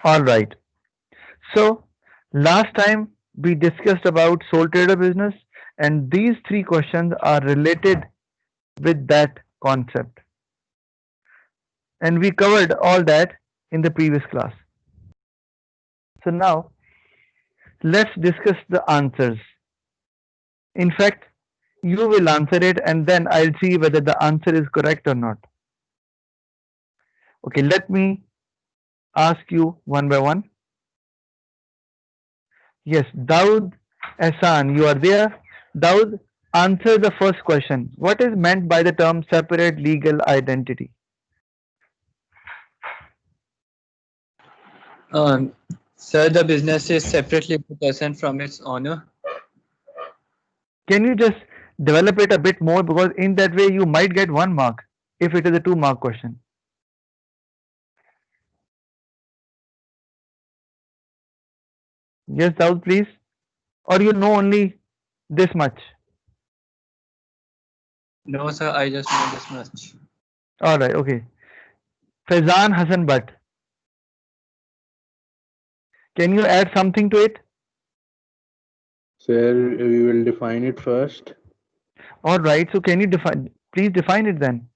All right. So last time we discussed about sole trader business, and these three questions are related with that concept. And we covered all that in the previous class. So now let's discuss the answers. In fact, you will answer it and then I'll see whether the answer is correct or not. Okay, let me ask you one by one. Yes, Daud Ehsan, you are there. Daud, answer the first question. What is meant by the term separate legal identity? Um, Sir, the business is separately 2% from its owner. Can you just develop it a bit more because in that way you might get 1 mark if it is a 2 mark question. Yes, Daud, please. Or you know only this much. No, sir, I just know this much. All right, okay. Faizan Hassan Butt, can you add something to it? Sir, we will define it first. All right, so can you please define it then?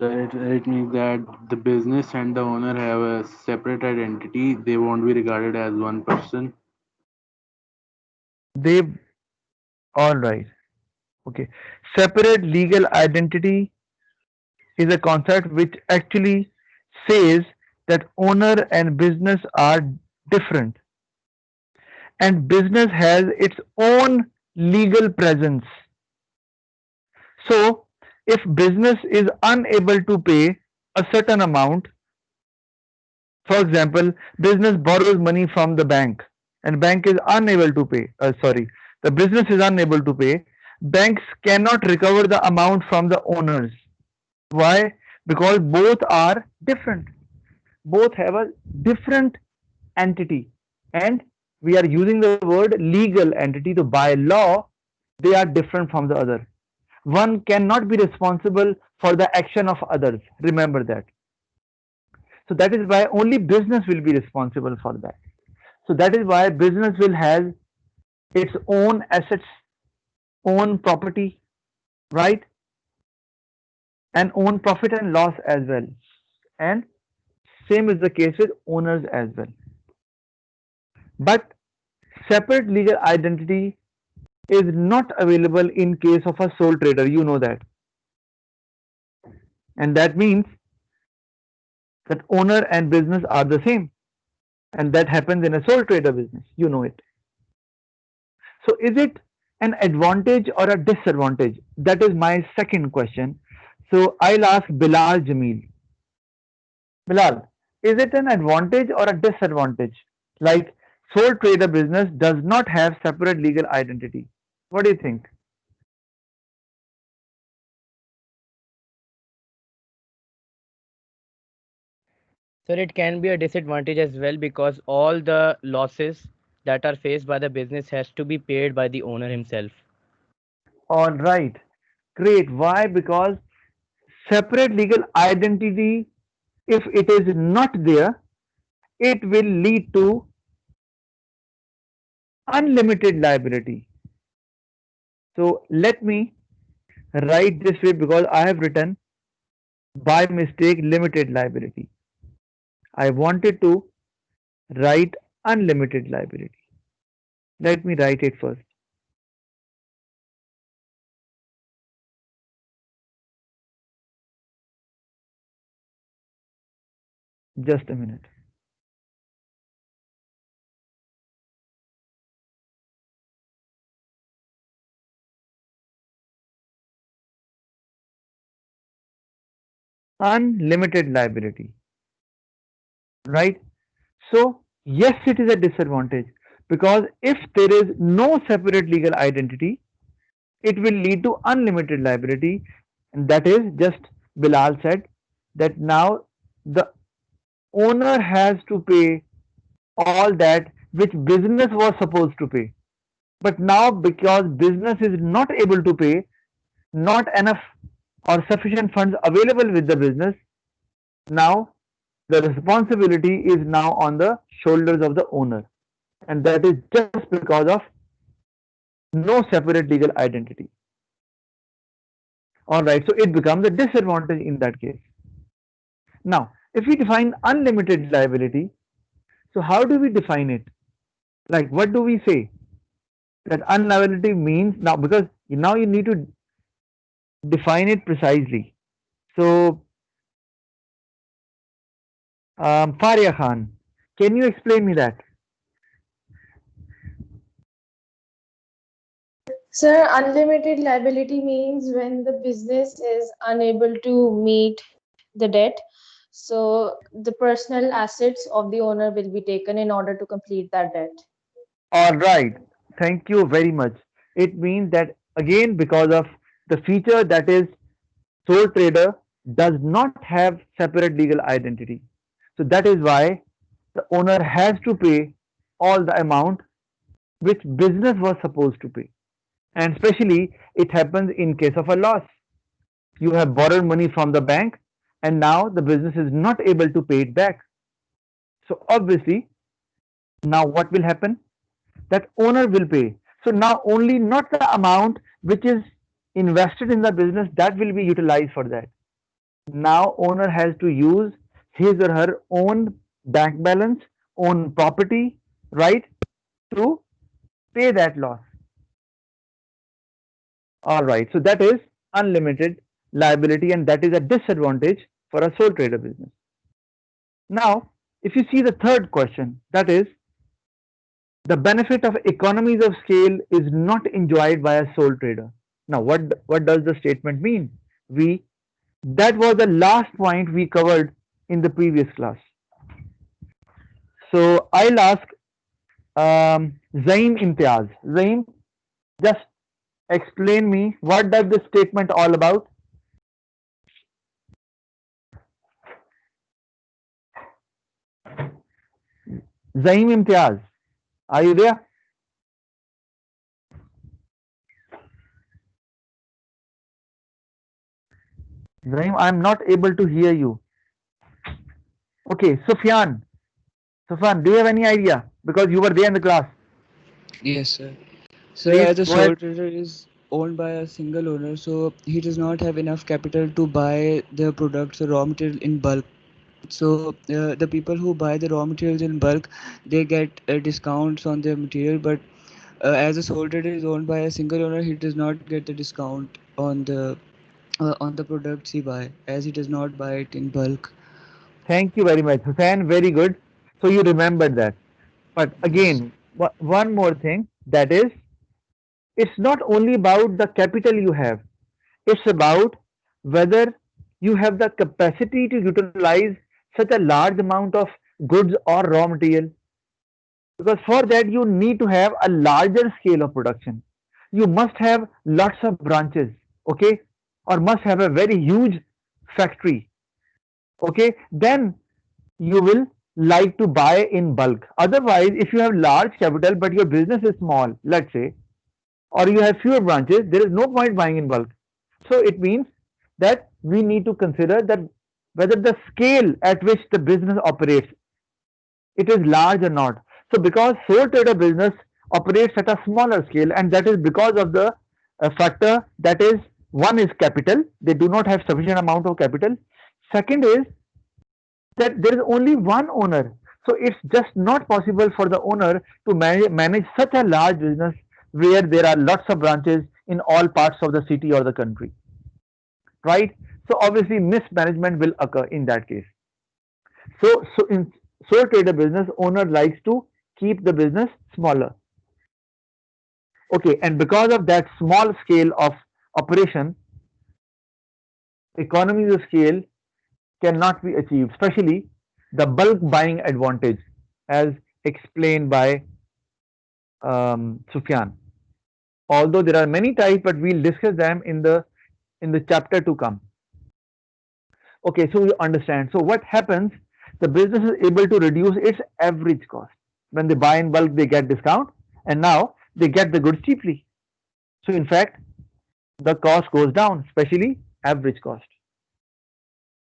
It means that the business and the owner have a separate identity. They won't be regarded as one person. They, all right, okay. Separate legal identity is a concept which actually says that owner and business are different and business has its own legal presence. So, if business is unable to pay a certain amount, for example, business borrows money from the bank and bank is unable to pay, the business is unable to pay, banks cannot recover the amount from the owners. Why? Because both are different. Both have a different entity and we are using the word legal entity. So by law, they are different from the other. One cannot be responsible for the action of others. Remember that. So that is why only business will be responsible for that. So that is why business will have its own assets, own property, right? And own profit and loss as well. And same is the case with owners as well. But separate legal identity is not available in case of a sole trader. You know that. And that means that owner and business are the same. And that happens in a sole trader business. You know it. So is it an advantage or a disadvantage? That is my second question. So I'll ask Bilal Jamil. Bilal, is it an advantage or a disadvantage? Like sole trader business does not have separate legal identity. What do you think? So it can be a disadvantage as well because all the losses that are faced by the business has to be paid by the owner himself. All right. Great. Why? Because separate legal identity, if it is not there, it will lead to unlimited liability. So let me write this way because I have written by mistake limited liability. I wanted to write unlimited liability. Let me write it first. Just a minute. Unlimited liability. Right? So, yes, it is a disadvantage because if there is no separate legal identity, it will lead to unlimited liability. And that is just Bilal said that now the owner has to pay all that which business was supposed to pay. But now, because business is not able to pay, not enough or sufficient funds available with the business, now The responsibility is now on the shoulders of the owner, and that is just because of no separate legal identity. All right, so it becomes a disadvantage in that case. Now, if we define unlimited liability, so how do we define it? Like, what do we say? That unliability means now, because now you need to define it precisely. So, Faria Khan, can you explain me that? Sir, unlimited liability means when the business is unable to meet the debt. So the personal assets of the owner will be taken in order to complete that debt. All right, thank you very much. It means that again, because of the feature that is sole trader does not have separate legal identity. So that is why the owner has to pay all the amount which business was supposed to pay. And especially it happens in case of a loss. You have borrowed money from the bank and now the business is not able to pay it back. So obviously now what will happen? That owner will pay. So now only not the amount which is invested in the business that will be utilized for that. Now owner has to use his or her own bank balance, own property, right, to pay that loss. All right, so that is unlimited liability, and that is a disadvantage for a sole trader business. Now, if you see the third question, that is the benefit of economies of scale is not enjoyed by a sole trader. Now, what does the statement mean? We That was the last point we covered in the previous class. So I'll ask Zaim Imtiaz. Zaim, just explain me what does this statement all about? Zaim Imtiaz, are you there? Zaim, I'm not able to hear you. Okay, Sufyan, do you have any idea? Because you were there in the class. Yes, sir. So, Please as a go ahead. sole trader is owned by a single owner, so he does not have enough capital to buy the products or raw material in bulk. So, the people who buy the raw materials in bulk, they get discounts on their material. But as a sole trader is owned by a single owner, he does not get the discount on the products he buy, as he does not buy it in bulk. Thank you very much, Hussain. Very good. So you remembered that. But Yes. again, one more thing, that is, it's not only about the capital you have, it's about whether you have the capacity to utilize such a large amount of goods or raw material. Because for that, you need to have a larger scale of production. You must have lots of branches, okay, or must have a very huge factory, okay. Then you will like to buy in bulk. Otherwise, if you have large capital but your business is small, let's say, or you have fewer branches, there is no point buying in bulk. So it means that we need to consider that whether the scale at which the business operates, it is large or not. So because sole trader business operates at a smaller scale, and that is because of the factor, that is, one is capital, they do not have sufficient amount of capital. Second is that there is only one owner. So it's just not possible for the owner to manage such a large business where there are lots of branches in all parts of the city or the country, right? So obviously mismanagement will occur in that case. So in sole trader business, owner likes to keep the business smaller. Okay, and because of that small scale of operation, economies of scale cannot be achieved, especially the bulk buying advantage, as explained by Sufyan. Although there are many types, but we'll discuss them in the chapter to come. Okay, so you understand. So what happens? The business is able to reduce its average cost. When they buy in bulk, they get discount, and now they get the goods cheaply. So in fact, the cost goes down, especially average cost.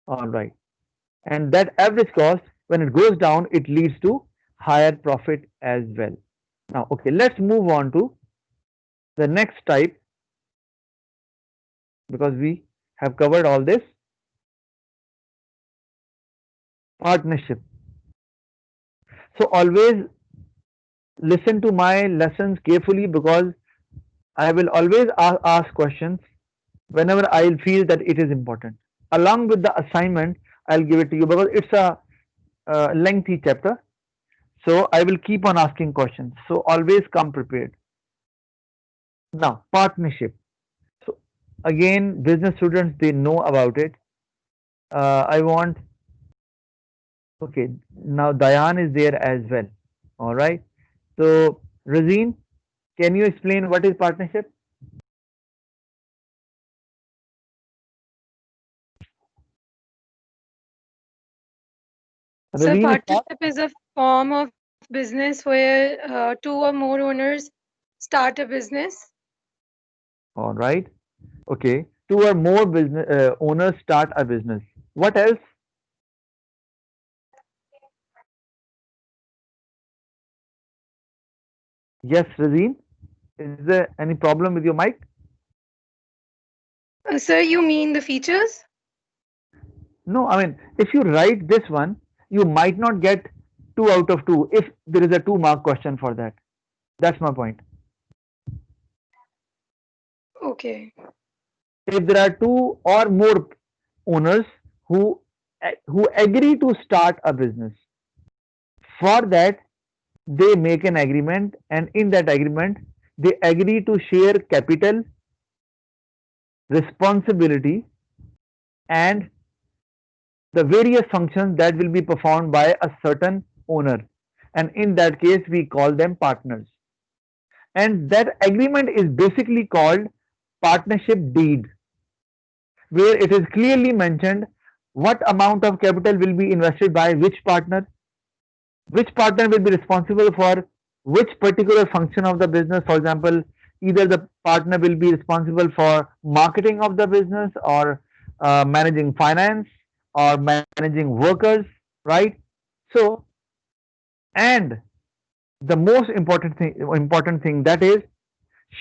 All right. and that average cost, when it goes down, it leads to higher profit as well. Now, okay, let's move on to the next type, because we have covered all this. Partnership. So always listen to my lessons carefully, because I will always ask questions whenever I feel that it is important. Along with the assignment, I'll give it to you because it's a lengthy chapter. So I will keep on asking questions. So always come prepared. Now, partnership. So again, business students, they know about it. I want, okay, now Dayan is there as well. All right. So, Razeen, can you explain what is partnership? So Razeen, start. partnership is a form of business where two or more owners start a business. All right. Okay. Two or more business owners start a business. What else? Yes, Razeen. Is there any problem with your mic? Sir, you mean the features? No, I mean, if you write this one, you might not get 2 out of 2 if there is a 2 mark question for that. That's my point. Okay. If there are two or more owners who agree to start a business, for that they make an agreement, and in that agreement they agree to share capital, responsibility, and the various functions that will be performed by a certain owner, and in that case we call them partners. And that agreement is basically called partnership deed, where it is clearly mentioned what amount of capital will be invested by which partner will be responsible for which particular function of the business. For example, either the partner will be responsible for marketing of the business, or managing finance, or managing workers, right? So, and the most important thing, that is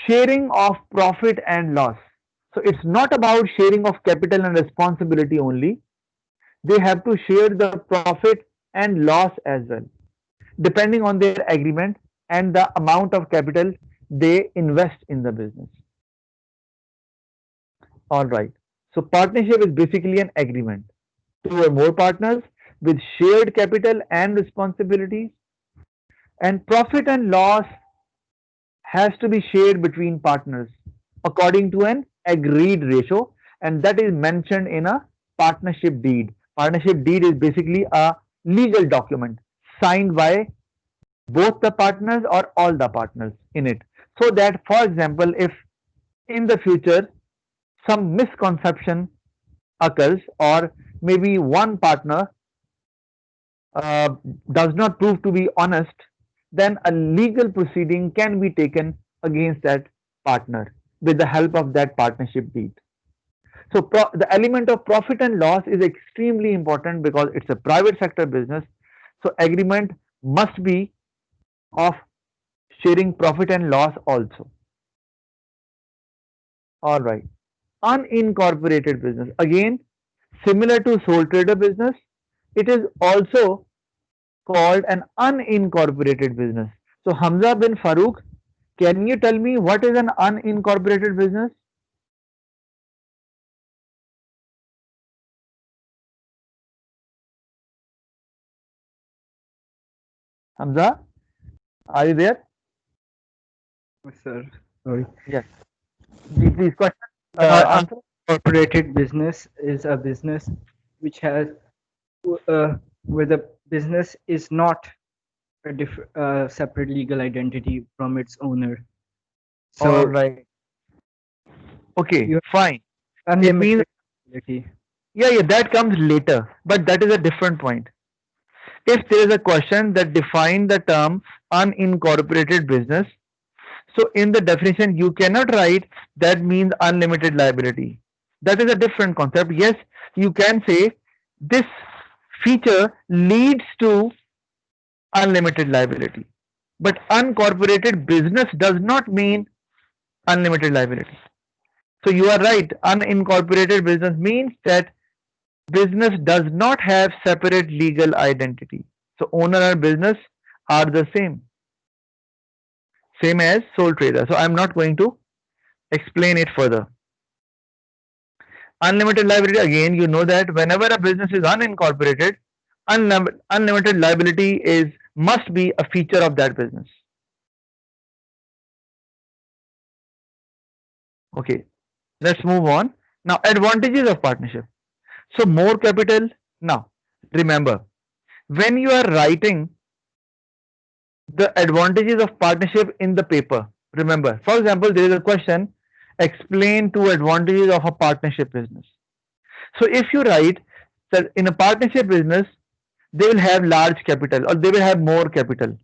sharing of profit and loss. So it's not about sharing of capital and responsibility only. They have to share the profit and loss as well, depending on their agreement and the amount of capital they invest in the business. All right. So partnership is basically an agreement. Two or more partners with shared capital and responsibilities, and profit and loss has to be shared between partners according to an agreed ratio, and that is mentioned in a partnership deed. Partnership deed is basically a legal document signed by both the partners or all the partners in it, so that, for example, if in the future some misconception occurs, or maybe one partner uh, does not prove to be honest, then a legal proceeding can be taken against that partner with the help of that partnership deed. So the element of profit and loss is extremely important because it's a private sector business. So agreement must be of sharing profit and loss also. All right. Unincorporated business. Again, similar to sole trader business, it is also called an unincorporated business. So Hamza bin Farouk, can you tell me what is an unincorporated business? Hamza, are you there? Sir, sorry. Yes. Please question. Answer. Corporated business is a business which has where the business is not a separate legal identity from its owner. All So right. Okay, you fine. have It means, unlimited ability. yeah, that comes later, but that is a different point. If there is a question that defines the term unincorporated business, so in the definition, you cannot write that means unlimited liability. That is a different concept. Yes, you can say this feature leads to unlimited liability. But uncorporated business does not mean unlimited liability. So you are right. Unincorporated business means that business does not have separate legal identity. So owner and business are the same as sole trader. So I'm not going to explain it further. Unlimited liability, again, you know that whenever a business is unincorporated, unlimited liability is must be a feature of that business. Okay, let's move on. Now, advantages of partnership. So more capital. Now, remember, when you are writing the advantages of partnership in the paper, remember, for example, there is a question, explain two advantages of a partnership business. So if you write that in a partnership business, they will have large capital or they will have more capital,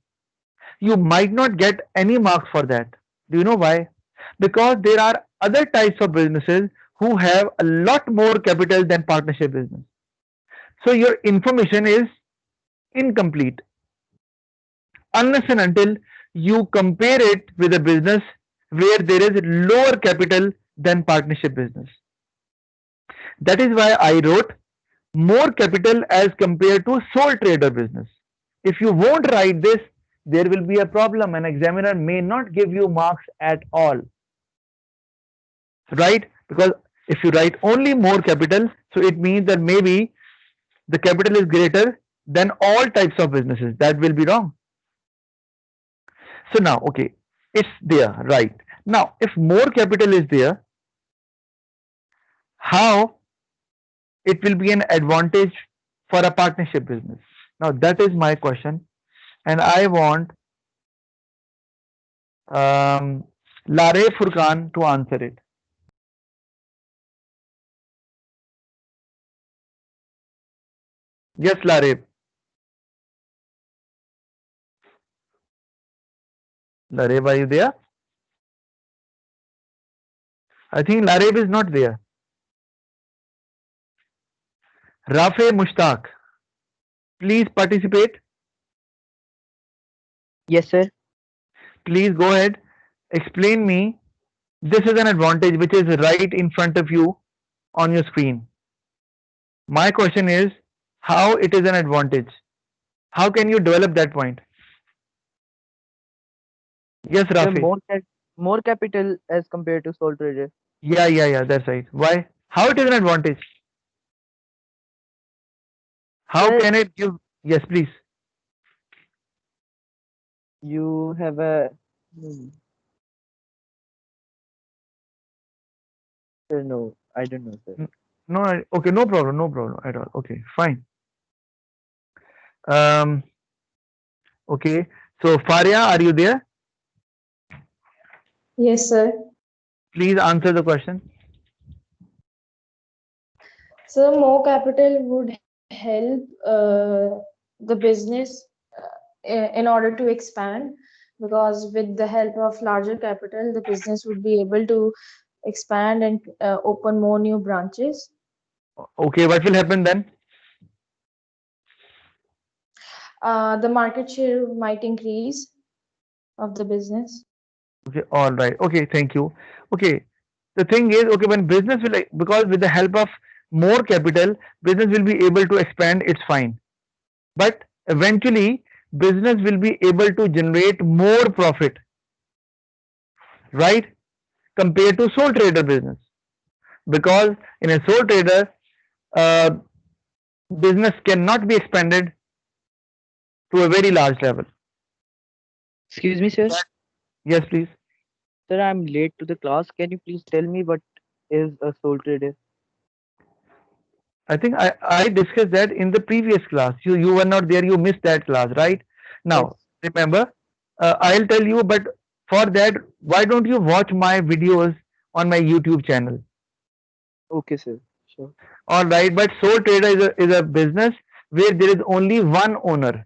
you might not get any marks for that. Do you know why? Because there are other types of businesses who have a lot more capital than partnership business. So your information is incomplete unless and until you compare it with a business where there is lower capital than partnership business. That is why I wrote more capital as compared to sole trader business. If you won't write this, there will be a problem. An examiner may not give you marks at all. Right? Because if you write only more capital, so it means that maybe the capital is greater than all types of businesses. That will be wrong. So now, okay, it's there, right? Now, if more capital is there, how it will be an advantage for a partnership business? Now, that is my question, and I want Lare Furkan to answer it. Yes, Lareb. Lareb, are you there? I think Lareb is not there. Rafe Mushtaq, please participate. Yes, sir. Please go ahead. Explain me. This is an advantage which is right in front of you on your screen. My question is how it is an advantage. How can you develop that point? Yes, Sir, Rafi. more capital as compared to sole trader. Yeah, that's right. Why? How it is an advantage? How Sir, can it give? Yes, please. you have a sir, no, I don't know, sir. No, okay, no problem at all. Okay, fine. Um, okay. So Faria, are you there? Yes, sir. Please answer the question. So more capital would help the business in order to expand, because with the help of larger capital, the business would be able to expand and open more new branches. Okay, what will happen then? The market share might increase of the business. Okay, all right. Okay, thank you. Okay, the thing is, okay, when business will, because with the help of more capital, business will be able to expand, it's fine. But eventually, business will be able to generate more profit, right? Compared to sole trader business. Because in a sole trader, uh, business cannot be expanded to a very large level. Excuse me, sir. Yes, please. Sir, I'm late to the class. Can you please tell me what is a sole trader? I think I discussed that in the previous class. You were not there. You missed that class, right? Now, Yes. remember, I'll tell you, but for that, why don't you watch my videos on my YouTube channel? Okay, sir. Sure. All right, but sole trader is a business where there is only one owner.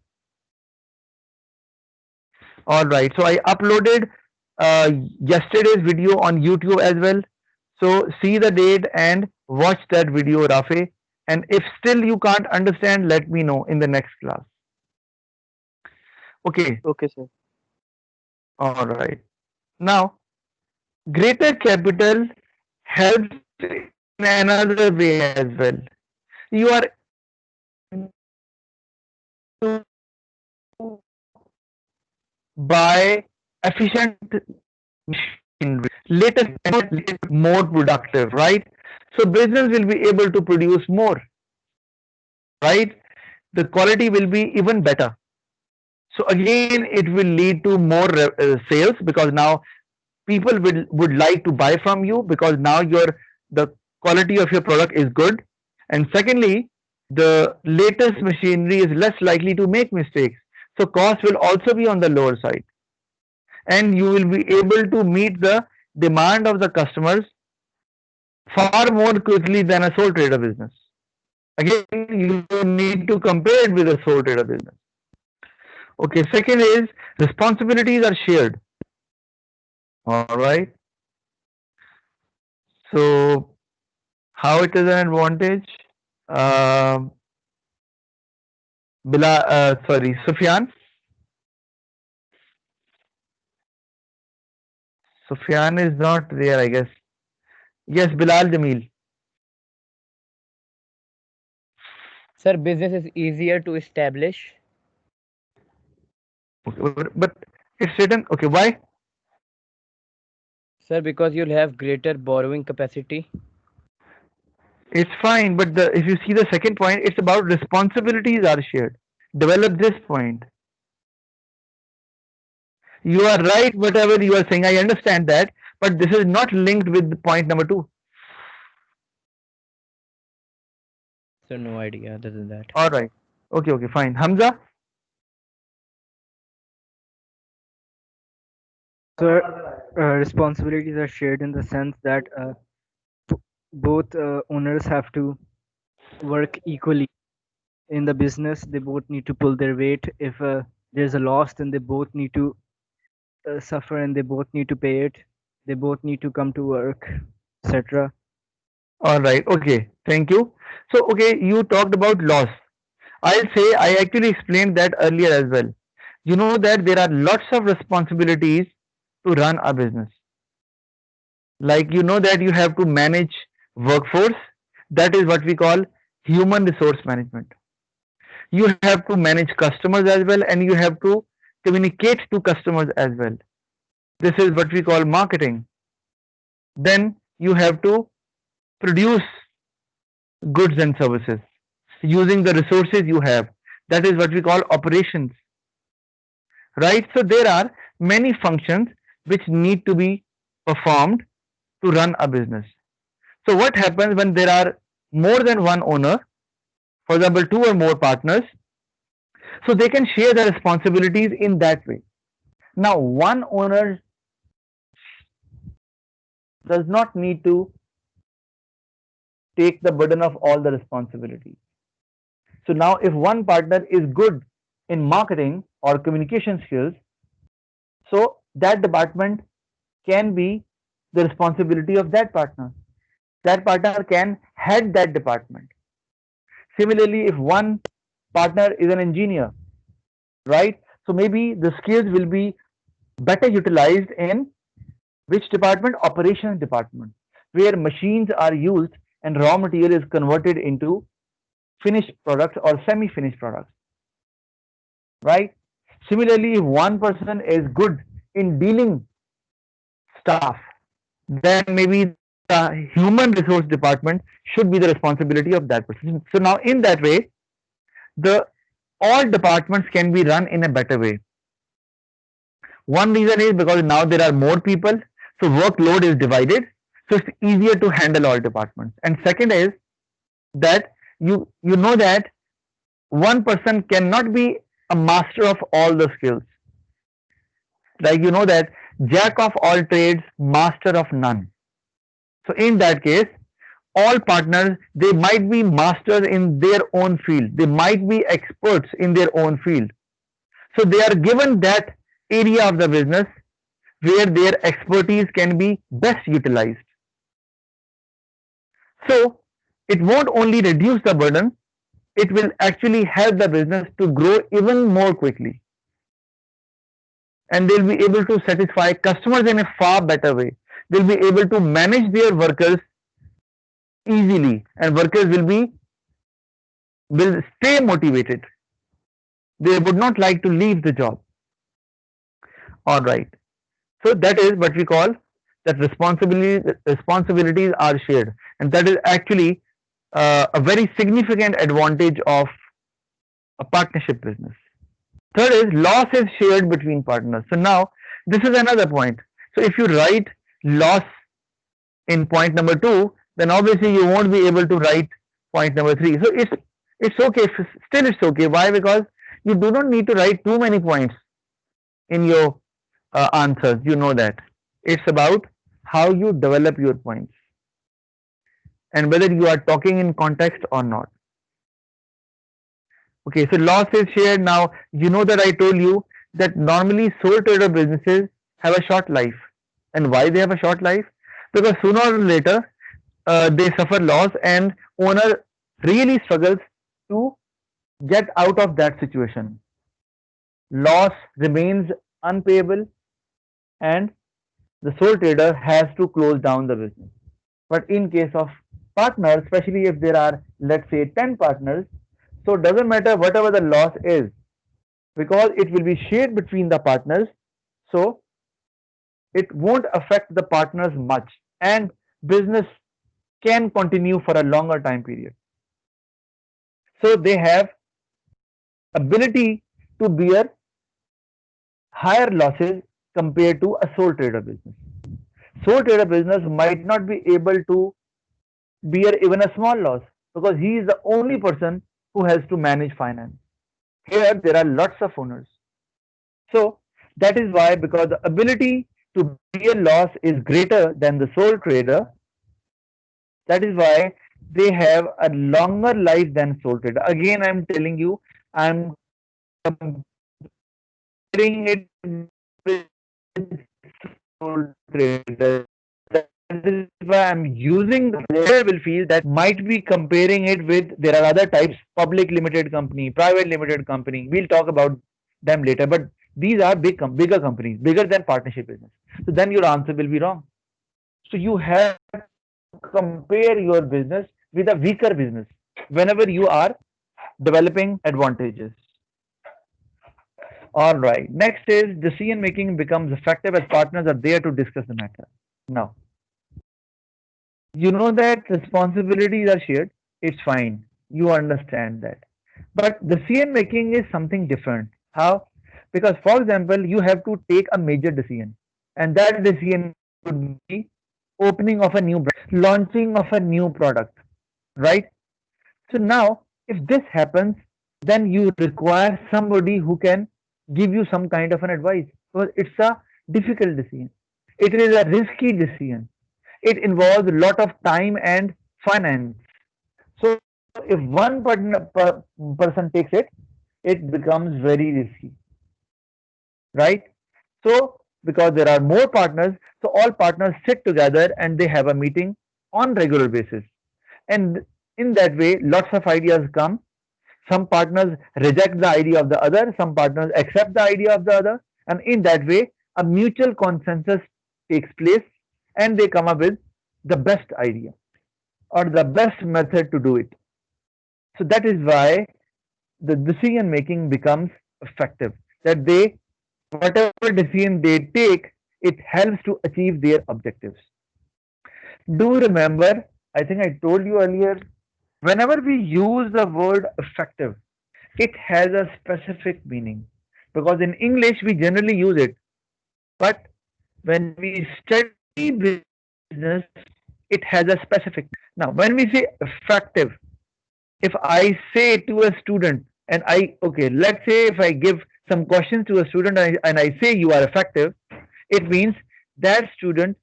All right, so I uploaded yesterday's video on YouTube as well. So see the date and watch that video, Rafe. And if still you can't understand, let me know in the next class. Okay, Okay, sir. all right. Now, greater capital helps in another way as well. You are to buy efficient machinery, latest and more productive, right? So business will be able to produce more, right? The quality will be even better. So again, it will lead to more sales because now people would like to buy from you because now the quality of your product is good. And secondly, the latest machinery is less likely to make mistakes. So cost will also be on the lower side. And you will be able to meet the demand of the customers far more quickly than a sole trader business. Again, you need to compare it with a sole trader business. Okay, second is responsibilities are shared. All right. So how it is an advantage? Um sorry, Sufyan. Sufyan is not there, I guess. Yes, Bilal Jamil. Sir, business is easier to establish. Okay, but it's written. Okay, why? Sir, because you'll have greater borrowing capacity. It's fine, but if you see the second point, it's about responsibilities are shared. Develop this point. You are right, whatever you are saying. I understand that, but this is not linked with point number 2. So no idea other than that. All right. Okay, okay, fine. Hamza? So responsibilities are shared in the sense that both owners have to work equally in the business. They both need to pull their weight. If there's a loss, then they both need to suffer and they both need to pay it. They both need to come to work, etc. All right. Okay. Thank you. So, okay, you talked about loss. I'll say I actually explained that earlier as well. You know that there are lots of responsibilities to run a business. Like you know that you have to manage workforce. That is what we call human resource management. You have to manage customers as well, and you have to communicate to customers as well. This is what we call marketing. Then you have to produce goods and services using the resources you have. That is what we call operations, right? So there are many functions which need to be performed to run a business. So what happens when there are more than one owner, for example, 2 or more partners, so they can share the responsibilities in that way. Now, one owner does not need to take the burden of all the responsibilities. So now if one partner is good in marketing or communication skills, so that department can be the responsibility of that partner. That partner can head that department. Similarly, if one partner is an engineer, right? So maybe the skills will be better utilized in which department? Operations department, where machines are used and raw material is converted into finished products or semi-finished products, right? Similarly, if one person is good in dealing staff, then maybe the human resource department should be the responsibility of that person. So now in that way, the all departments can be run in a better way. One reason is because now there are more people, so workload is divided, so it's easier to handle all departments. And second is that you know that one person cannot be a master of all the skills. Like you know that jack of all trades, master of none. So in that case, all partners, they might be masters in their own field. They might be experts in their own field. So they are given that area of the business where their expertise can be best utilized. So it won't only reduce the burden, it will actually help the business to grow even more quickly. And they'll be able to satisfy customers in a far better way. They'll be able to manage their workers easily, and workers will stay motivated. They would not like to leave the job. All right. So that is what we call that responsibilities are shared, and that is actually a very significant advantage of a partnership business. Third is loss is shared between partners. So now this is another point. So if you write loss in point number 2, then obviously you won't be able to write point number 3. So it's okay. Still it's okay. Why? Because you do not need to write too many points in your answers. You know that. It's about how you develop your points and whether you are talking in context or not. Okay, so loss is shared. Now, you know that I told you that normally sole trader businesses have a short life. And why they have a short life? Because sooner or later, they suffer loss and owner really struggles to get out of that situation. Loss remains unpayable and the sole trader has to close down the business. But in case of partners, especially if there are, let's say, 10 partners, so it doesn't matter whatever the loss is, because it will be shared between the partners, so it won't affect the partners much, and business can continue for a longer time period. So they have ability to bear higher losses compared to a sole trader business. Sole trader business might not be able to bear even a small loss because he is the only person who has to manage finance. Here there are lots of owners. So that is why, because the ability to bear loss is greater than the sole trader, that is why they have a longer life than sole trader. Again, I'm telling you, I'm comparing it with sole trader. That is why I'm using the player will feel that might be comparing it with, there are other types, public limited company, private limited company. We'll talk about them later, but these are bigger companies, bigger than partnership business. So then your answer will be wrong. So you have to compare your business with a weaker business whenever you are developing advantages. All right. Next is decision making becomes effective as partners are there to discuss the matter. Now, you know that responsibilities are shared. It's fine. You understand that. But decision making is something different. How? Because, for example, you have to take a major decision, and that decision could be opening of a new brand, launching of a new product, right? So now, if this happens, then you require somebody who can give you some kind of an advice because it's a difficult decision. It is a risky decision. It involves a lot of time and finance. So if one person takes it, it becomes very risky, right? So because there are more partners, so all partners sit together and they have a meeting on regular basis. And in that way, lots of ideas come. Some partners reject the idea of the other, some partners accept the idea of the other, and in that way, a mutual consensus takes place and they come up with the best idea or the best method to do it. So that is why the decision making becomes effective. That they, whatever decision they take, it helps to achieve their objectives. Do remember, I think I told you earlier, whenever we use the word effective, it has a specific meaning because in English we generally use it, but when we study business, it has a specific. Now, when we say effective, if I say to a student, and okay, let's say if I give some questions to a student and I say you are effective, it means that student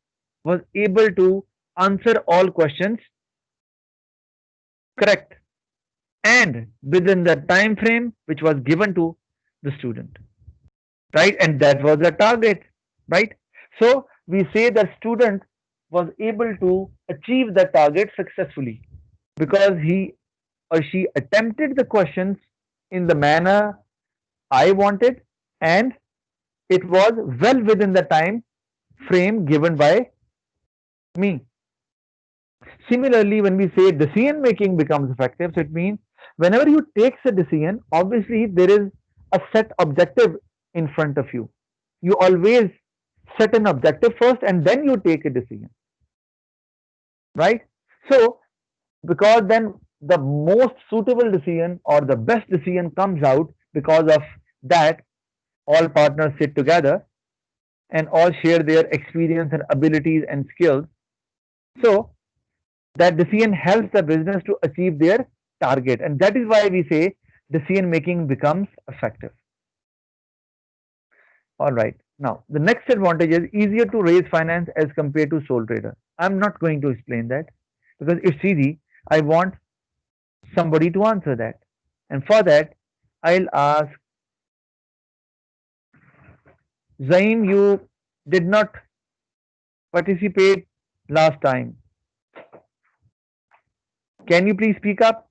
was able to answer all questions correct and within the time frame which was given to the student, right? And that was the target, right? So we say the student was able to achieve the target successfully. because he or she attempted the questions in the manner I wanted, and it was well within the time frame given by me. Similarly, when we say decision making becomes effective, so it means whenever you take a decision, obviously there is a set objective in front of you. You always set an objective first and then you take a decision, right? So, because then the most suitable decision or the best decision comes out, because of that, all partners sit together and all share their experience and abilities and skills. So, that decision helps the business to achieve their target, and that is why we say decision making becomes effective. All right, now the next advantage is easier to raise finance as compared to sole trader. I'm not going to explain that because it's easy. I want somebody to answer that, and for that I'll ask Zaim. You did not participate last time. Can you please speak up?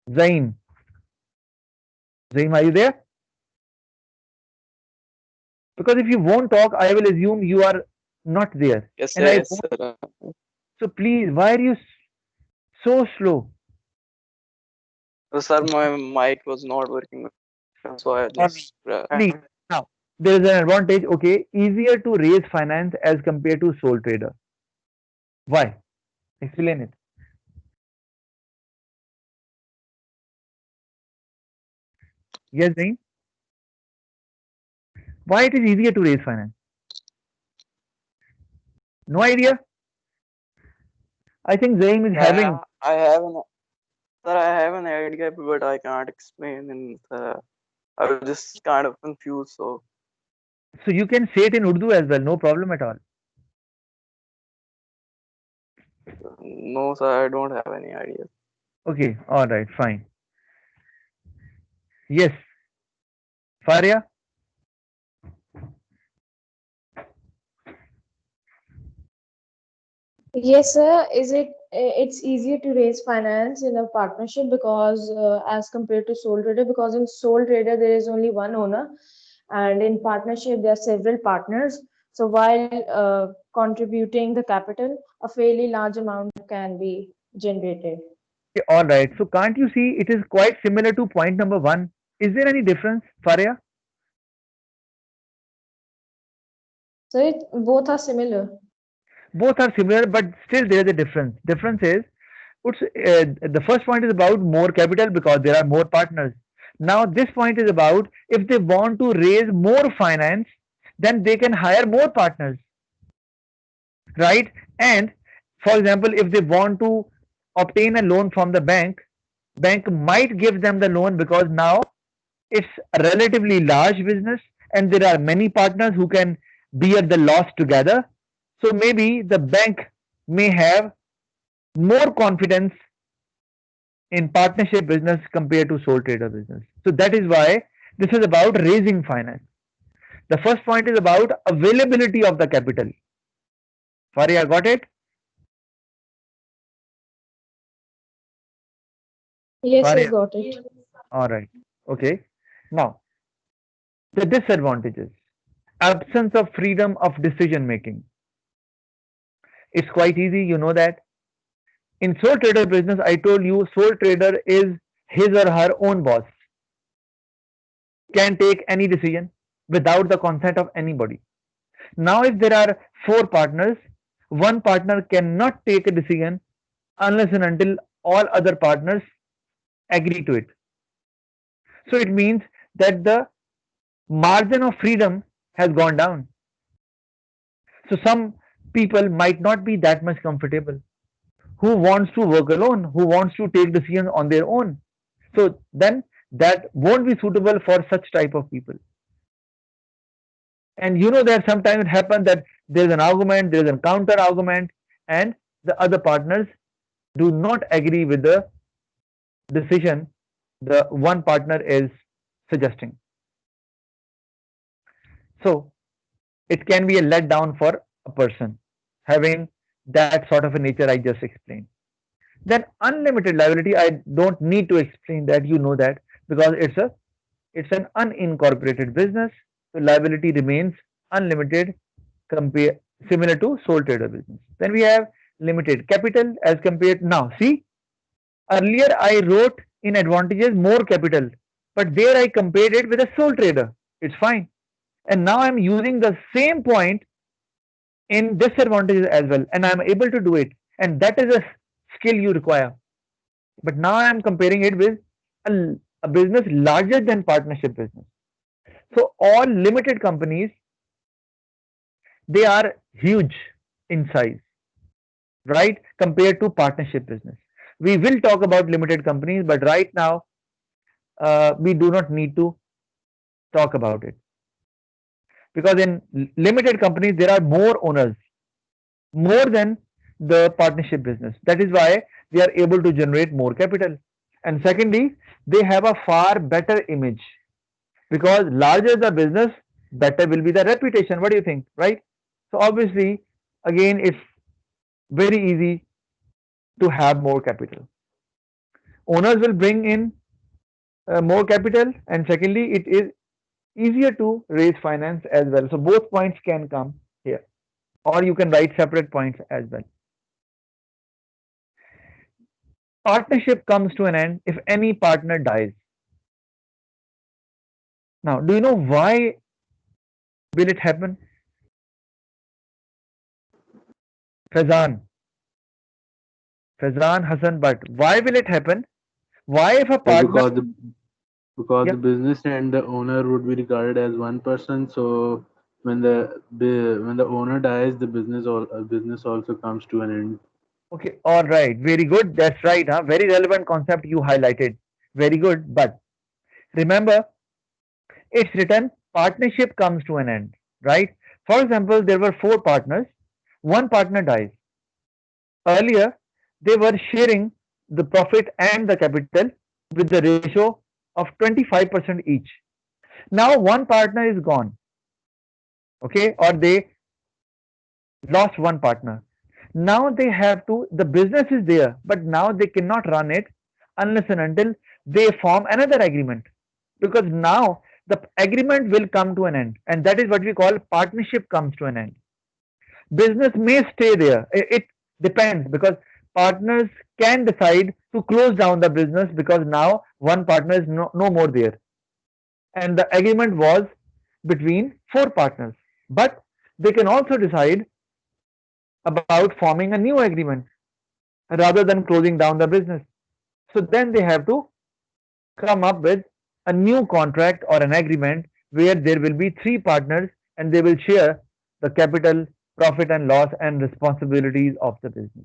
Zaim. Zaim, are you there? Because if you won't talk, I will assume you are not there. Yes, And sir. I Yes, won't. sir. So please, why are you so slow? So, sir, my mic was not working, so I Or just please, now there is an advantage. Okay, easier to raise finance as compared to sole trader. Why? Explain it. Yes, Zain. Why it is easier to raise finance? No idea. I think Zain is having. I have an sir, I have an idea, but I can't explain, and I was just kind of confused. So So you can say it in Urdu as well. No problem at all. no, sir, I don't have any idea. Okay. All right. Fine. Yes. Faria. Yes, sir. It's easier to raise finance in a partnership because as compared to sole trader, because in sole trader there is only one owner, and in partnership there are several partners. So while contributing the capital, a fairly large amount can be generated. Okay, all right. So can't you see it is quite similar to point number one? Is there any difference, Faria? So both are similar. Both are similar, but still there is a difference. Difference is, the first point is about more capital because there are more partners. Now this point is about if they want to raise more finance, then they can hire more partners, right? And for example, if they want to obtain a loan from the bank might give them the loan because now it's a relatively large business and there are many partners who can bear the loss together. So maybe the bank may have more confidence in partnership business compared to sole trader business. So that is why this is about raising finance. The first point is about availability of the capital. Faria, got it? Yes, I Faria. got it. All right. Okay. Now, the disadvantages. Absence of freedom of decision making. It's quite easy, you know that. In sole trader business, I told you sole trader is his or her own boss, can take any decision without the consent of anybody. Now, if there are four partners, one partner cannot take a decision unless and until all other partners agree to it. So it means that the margin of freedom has gone down. So some people might not be that much comfortable. Who wants to work alone? Who wants to take decisions on their own? So then that won't be suitable for such type of people. And you know that sometimes it happens that there's an argument, there's a counter argument, and the other partners do not agree with the decision the one partner is suggesting. So it can be a letdown for a person having that sort of a nature I just explained. Then unlimited liability, I don't need to explain that, you know that, because it's an unincorporated business, so liability remains unlimited, compare similar to sole trader business. Then we have limited capital as compared. Now see, earlier I wrote in advantages more capital, but there I compared it with a sole trader. It's fine. And now I'm using the same point in disadvantages as well, and I'm able to do it. And that is a skill you require. But now I'm comparing it with a business larger than partnership business. So all limited companies, they are huge in size, right? Compared to partnership business. We will talk about limited companies, but right now we do not need to talk about it, because in limited companies there are more owners, more than the partnership business. That is why they are able to generate more capital. And secondly, they have a far better image, because larger the business, better will be the reputation. What do you think, right? So obviously, again, it's very easy to have more capital. Owners will bring in more capital, and secondly, it is easier to raise finance as well. So both points can come here, or you can write separate points as well. Partnership comes to an end if any partner dies. Now, do you know why will it happen? Fazan, Hassan, but why will it happen? Why if a Yeah, partner, because yeah, the business and the owner would be regarded as one person. So when the owner dies, business also comes to an end. okay, all right, very good. That's right, huh? Very relevant concept you highlighted. Very good. But remember, it's written partnership comes to an end, right? For example, there were four partners. One partner dies. Earlier, they were sharing the profit and the capital with the ratio of 25% each. Now one partner is gone, okay, or they lost one partner. Now they have to, the business is there, but now they cannot run it unless and until they form another agreement, because now the agreement will come to an end, and that is what we call partnership comes to an end. Business may stay there. It depends, because partners can decide to close down the business because now one partner is no more there. And the agreement was between four partners. But they can also decide about forming a new agreement rather than closing down the business. So then they have to come up with a new contract or an agreement where there will be three partners and they will share the capital, profit and loss, and responsibilities of the business.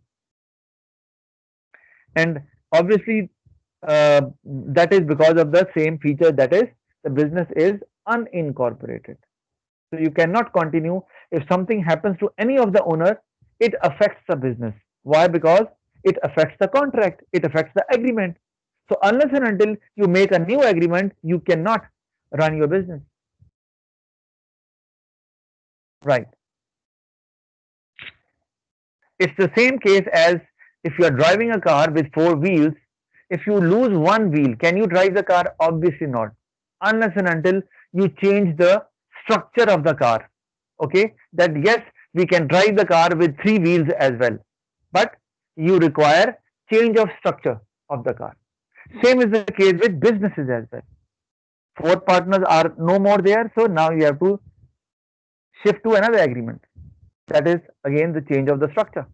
And obviously, that is because of the same feature, that is, the business is unincorporated. So you cannot continue. If something happens to any of the owners, it affects the business. Why? Because it affects the contract, it affects the agreement. So unless and until you make a new agreement, you cannot run your business. Right. It's the same case as if you are driving a car with four wheels. If you lose one wheel, can you drive the car? Obviously not, unless and until you change the structure of the car. Okay, that yes, we can drive the car with three wheels as well, but you require change of structure of the car. Same is the case with businesses as well. Four partners are no more there, so now you have to shift to another agreement. That is again the change of the structure.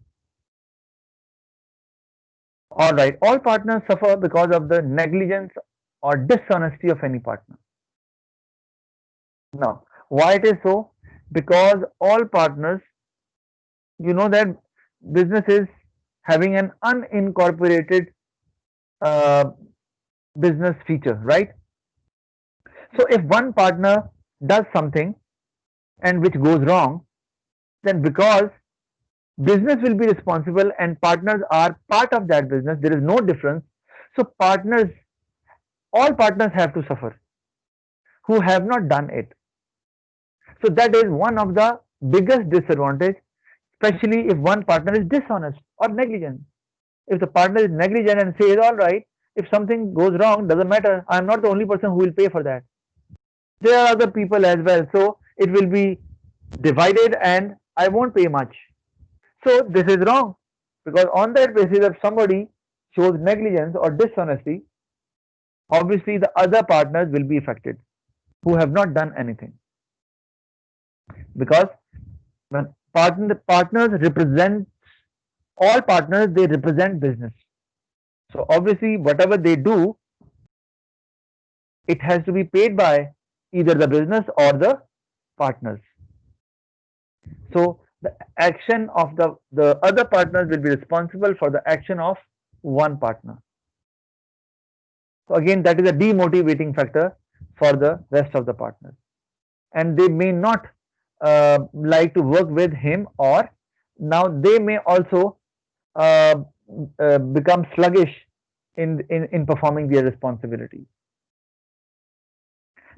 All right, all partners suffer because of the negligence or dishonesty of any partner. Now, why it is so? Because all partners, you know that business is having an unincorporated uh, business feature, right? So if one partner does something and which goes wrong, then because business will be responsible and partners are part of that business, there is no difference. So partners, all partners have to suffer who have not done it. So that is one of the biggest disadvantage, especially if one partner is dishonest or negligent. if the partner is negligent and says, all right, if something goes wrong, doesn't matter, I'm not the only person who will pay for that. There are other people as well, so it will be divided and I won't pay much. So this is wrong, because on that basis, if somebody shows negligence or dishonesty, obviously the other partners will be affected who have not done anything, because when partners represent, all partners, they represent business. So obviously whatever they do, it has to be paid by either the business or the partners. So the action of the other partners will be responsible for the action of one partner. So again, that is a demotivating factor for the rest of the partners, and they may not like to work with him, or now they may also become sluggish in performing their responsibilities.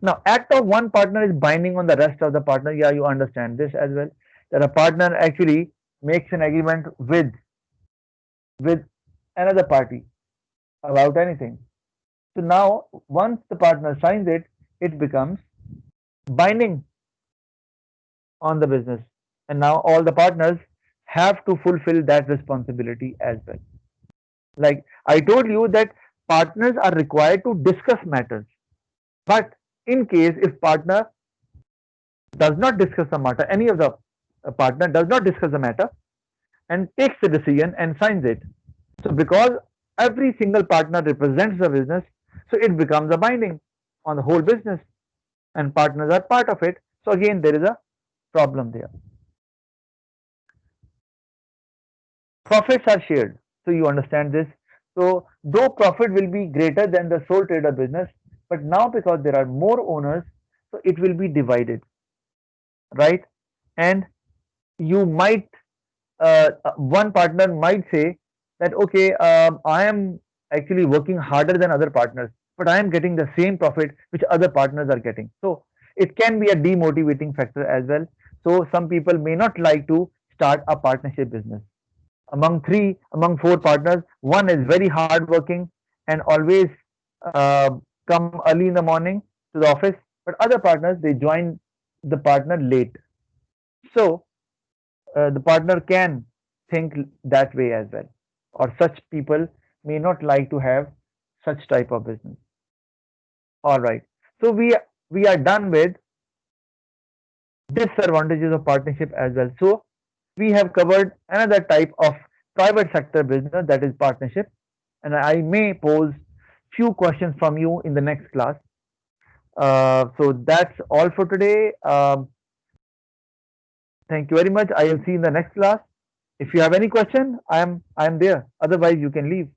Now, act of one partner is binding on the rest of the partner. Yeah, you understand this as well. That a partner actually makes an agreement with another party about anything. So now, once the partner signs it, it becomes binding on the business, and now all the partners have to fulfill that responsibility as well. Like I told you that partners are required to discuss matters, but in case if partner does not discuss the matter, any of the partner does not discuss the matter and takes the decision and signs it. So because every single partner represents the business, so it becomes a binding on the whole business, and partners are part of it. So again, there is a problem there. Profits are shared. So you understand this. So though profit will be greater than the sole trader business, but now because there are more owners, so it will be divided, right? And you might, one partner might say that, okay, I am actually working harder than other partners, but I am getting the same profit which other partners are getting. So it can be a demotivating factor as well. So some people may not like to start a partnership business. Among four partners, one is very hardworking and always uh, come early in the morning to the office, but other partners, they join the partner late. So the partner can think that way as well, or such people may not like to have such type of business. All right. So we are done with disadvantages of partnership as well. So we have covered another type of private sector business, that is partnership, and I may pose few questions from you in the next class. So that's all for today. Thank you very much. I will see you in the next class. If you have any question, I am there. Otherwise, you can leave.